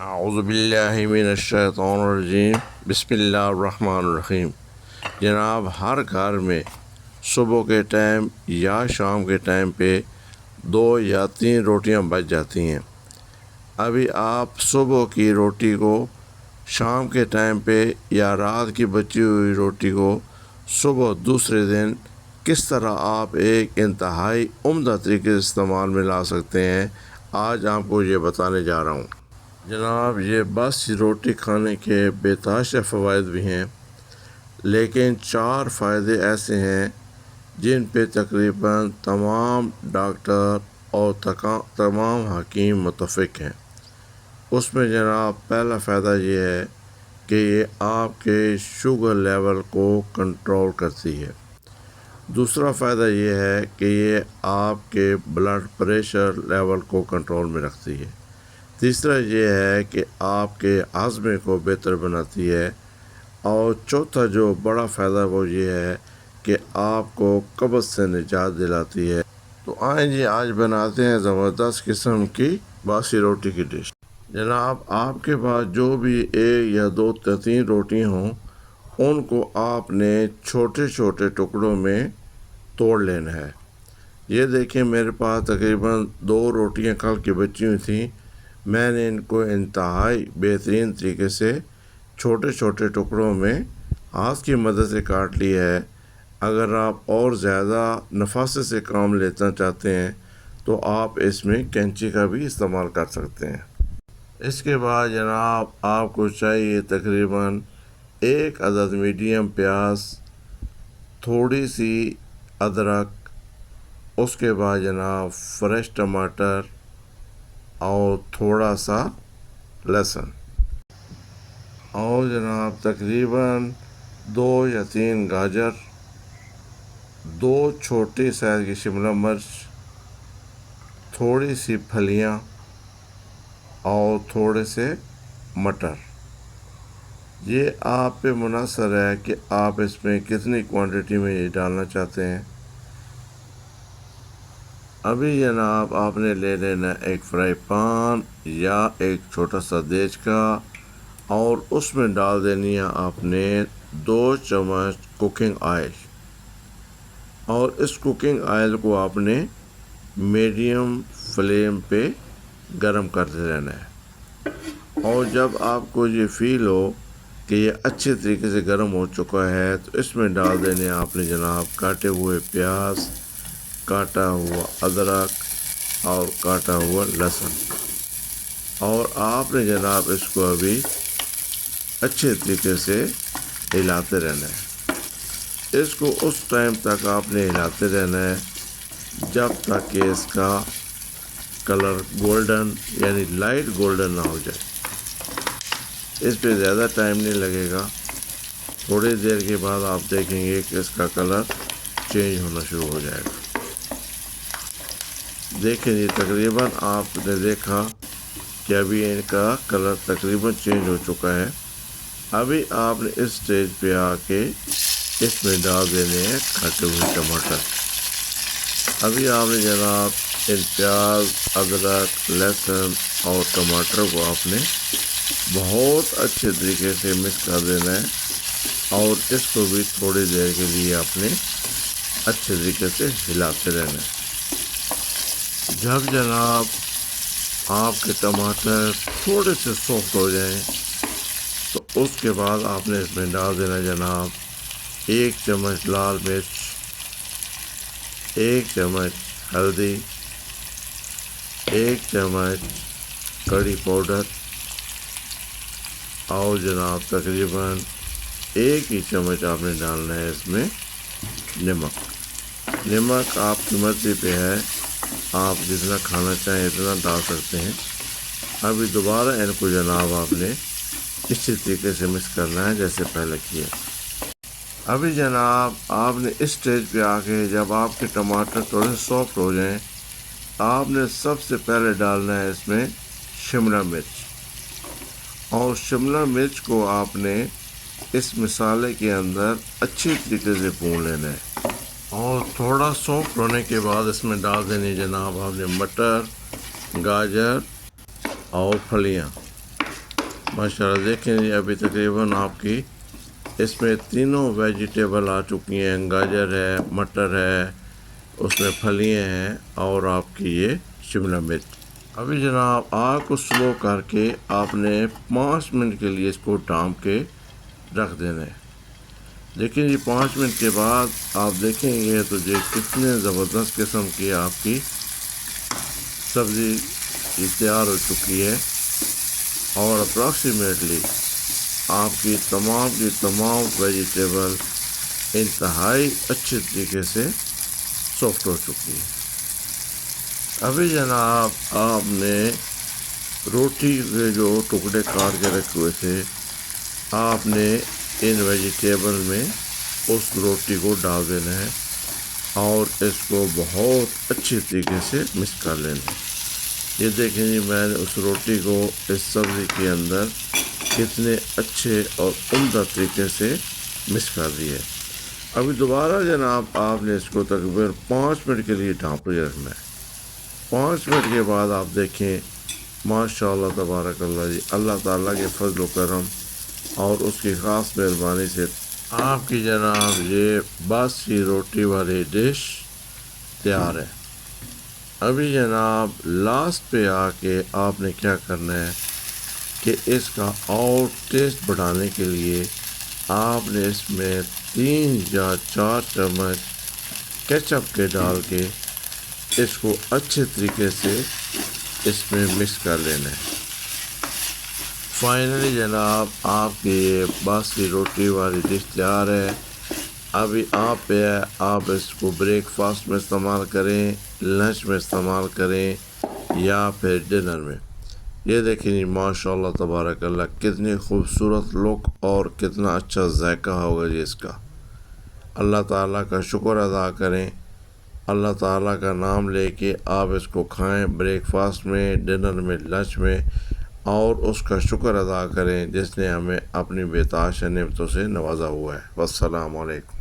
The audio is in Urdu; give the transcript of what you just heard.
اعوذ باللہ من الشیطان الرجیم بسم اللہ الرحمن الرحیم۔ جناب، ہر گھر میں صبح کے ٹائم یا شام کے ٹائم پہ 2 یا 3 روٹیاں بچ جاتی ہیں۔ ابھی آپ صبح کی روٹی کو شام کے ٹائم پہ یا رات کی بچی ہوئی روٹی کو صبح دوسرے دن کس طرح آپ ایک انتہائی عمدہ طریقے سے استعمال میں لا سکتے ہیں، آج آپ کو یہ بتانے جا رہا ہوں۔ جناب، یہ بس روٹی کھانے کے بے تحاشا فوائد بھی ہیں، لیکن 4 فائدے ایسے ہیں جن پہ تقریباً تمام ڈاکٹر اور تمام حکیم متفق ہیں۔ اس میں جناب پہلا فائدہ یہ ہے کہ یہ آپ کے شوگر لیول کو کنٹرول کرتی ہے۔ دوسرا فائدہ یہ ہے کہ یہ آپ کے بلڈ پریشر لیول کو کنٹرول میں رکھتی ہے۔ تیسرا یہ ہے کہ آپ کے ہاضمے کو بہتر بناتی ہے، اور چوتھا جو بڑا فائدہ وہ یہ ہے کہ آپ کو قبض سے نجات دلاتی ہے۔ تو آئیں جی، آج بناتے ہیں زبردست قسم کی باسی روٹی کی ڈش۔ جناب، آپ کے پاس جو بھی 1 یا 2 یا 3 روٹی ہوں، ان کو آپ نے چھوٹے چھوٹے ٹکڑوں میں توڑ لینا ہے۔ یہ دیکھیں، میرے پاس تقریباً 2 روٹیاں کل کی بچی ہوئی تھیں۔ میں نے ان کو انتہائی بہترین طریقے سے چھوٹے چھوٹے ٹکڑوں میں ہاتھ کی مدد سے کاٹ لی ہے۔ اگر آپ اور زیادہ نفاست سے کام لینا چاہتے ہیں تو آپ اس میں کینچی کا بھی استعمال کر سکتے ہیں۔ اس کے بعد جناب آپ کو چاہیے تقریباً 1 عدد میڈیم پیاز، تھوڑی سی ادرک، اس کے بعد جناب فریش ٹماٹر اور تھوڑا سا لہسن، اور جناب تقریباً 2 یا 3 گاجر، 2 چھوٹی سائز کی شملہ مرچ، تھوڑی سی پھلیاں اور تھوڑے سے مٹر۔ یہ آپ پہ منحصر ہے کہ آپ اس میں کتنی کوانٹٹی میں یہ ڈالنا چاہتے ہیں۔ ابھی جناب آپ نے لے لینا ایک فرائی پان یا ایک چھوٹا سا دیگ کا، اور اس میں ڈال دینی ہے آپ نے 2 چمچ کوکنگ آئل، اور اس کوکنگ آئل کو آپ نے میڈیم فلیم پہ گرم کرتے رہنا ہے۔ اور جب آپ کو یہ فیل ہو کہ یہ اچھے طریقے سے گرم ہو چکا ہے تو اس میں ڈال دینے آپ نے جناب کاٹے ہوئے پیاز، کاٹا ہوا ادرک اور کاٹا ہوا لہسن، اور آپ نے جناب اس کو ابھی اچھے طریقے سے ہلاتے رہنا ہے۔ اس کو اس ٹائم تک آپ نے ہلاتے رہنا ہے جب تک کہ اس کا کلر گولڈن یعنی لائٹ گولڈن نہ ہو جائے۔ اس پہ زیادہ ٹائم نہیں لگے گا، تھوڑی دیر کے بعد آپ دیکھیں گے کہ اس کا کلر چینج ہونا شروع ہو جائے گا۔ دیکھیں جی، تقریباً آپ نے دیکھا کہ ابھی ان کا کلر تقریباً چینج ہو چکا ہے۔ ابھی آپ نے اس سٹیج پہ آ کے اس میں ڈال دینے ہیں کٹے ہوئے ٹماٹر۔ ابھی آپ نے جناب ان پیاز، ادرک، لہسن اور ٹماٹر کو آپ نے بہت اچھے طریقے سے مکس کر دینا ہے، اور اس کو بھی تھوڑی دیر کے لیے آپ نے اچھے طریقے سے ہلاتے رہنا ہے۔ جب جناب آپ کے ٹماٹر تھوڑے سے سافٹ ہو جائیں تو اس کے بعد آپ نے اس میں ڈال دینا جناب 1 چمچ لال مرچ، 1 چمچ ہلدی، 1 چمچ کڑی پاؤڈر، اور جناب تقریباً 1 ہی چمچ آپ نے ڈالنا ہے اس میں نمک آپ کی مرضی پہ ہے، آپ جتنا کھانا چاہیں اتنا ڈال سکتے ہیں۔ ابھی دوبارہ ان کو جناب آپ نے اسی طریقے سے مکس کرنا ہے جیسے پہلے کیا۔ ابھی جناب آپ نے اس سٹیج پہ آ کے جب آپ کے ٹماٹر تھوڑے سافٹ ہو جائیں، آپ نے سب سے پہلے ڈالنا ہے اس میں شملہ مرچ، اور شملہ مرچ کو آپ نے اس مسالے کے اندر اچھی طریقے سے بھون لینا ہے، اور تھوڑا سافٹ ہونے کے بعد اس میں ڈال دینی جناب آپ نے مٹر، گاجر اور پھلیاں، ماشاءاللہ دیکھیں جی ابھی تقریباً آپ کی اس میں تینوں ویجیٹیبل آ چکی ہیں، گاجر ہے، مٹر ہے، اس میں پھلیاں ہیں اور آپ کی یہ شملہ مرچ۔ ابھی جناب آگ کو سلو کر کے آپ نے 5 منٹ کے لیے اس کو ڈھانپ کے رکھ دینا ہے۔ لیکن یہ 5 منٹ کے بعد آپ دیکھیں گے تو یہ کتنے زبردست قسم کی آپ کی سبزی یہ تیار ہو چکی ہے، اور اپروکسیمیٹلی آپ کی تمام ویجیٹیبل انتہائی اچھے طریقے سے سافٹ ہو چکی ہے۔ ابھی جناب آپ نے روٹی کے جو ٹکڑے کاٹ کے رکھے ہوئے تھے، آپ نے ان ویجیٹیبل میں اس روٹی کو ڈال دینا ہے اور اس کو بہت اچھی طریقے سے مکس کر لینا ہے۔ یہ دیکھیں جی میں نے اس روٹی کو اس سبزی کے اندر کتنے اچھے اور عمدہ طریقے سے مکس کر دیا ہے۔ ابھی دوبارہ جناب آپ نے اس کو تقریباً 5 منٹ کے لیے ڈھانپ کے رکھنا ہے۔ 5 منٹ کے بعد آپ دیکھیں ماشاء اللہ تبارک اللہ جی، اللہ تعالیٰ کے فضل و کرم اور اس کی خاص مہربانی سے آپ کی جناب یہ باسی روٹی والی ڈش تیار ہے۔ ابھی جناب لاسٹ پہ آ کے آپ نے کیا کرنا ہے کہ اس کا اور ٹیسٹ بڑھانے کے لیے آپ نے اس میں 3 یا 4 چمچ کیچپ کے ڈال کے اس کو اچھے طریقے سے اس میں مکس کر لینا ہے۔ فائنلی جناب آپ کی یہ باسی روٹی والی ڈش تیار ہے۔ ابھی آپ پہ ہے، آپ اس کو بریک فاسٹ میں استعمال کریں، لنچ میں استعمال کریں یا پھر ڈنر میں۔ یہ دیکھیں جی ماشاء اللہ تبارک اللہ کتنی خوبصورت لک اور کتنا اچھا ذائقہ ہوگا جی اس کا۔ اللہ تعالیٰ کا شکر ادا کریں، اللہ تعالیٰ کا نام لے کے آپ اس کو کھائیں بریک فاسٹ میں، ڈنر میں، لنچ میں، اور اس کا شکر ادا کریں جس نے ہمیں اپنی بے تحاشا نعمتوں سے نوازا ہوا ہے۔ والسلام علیکم۔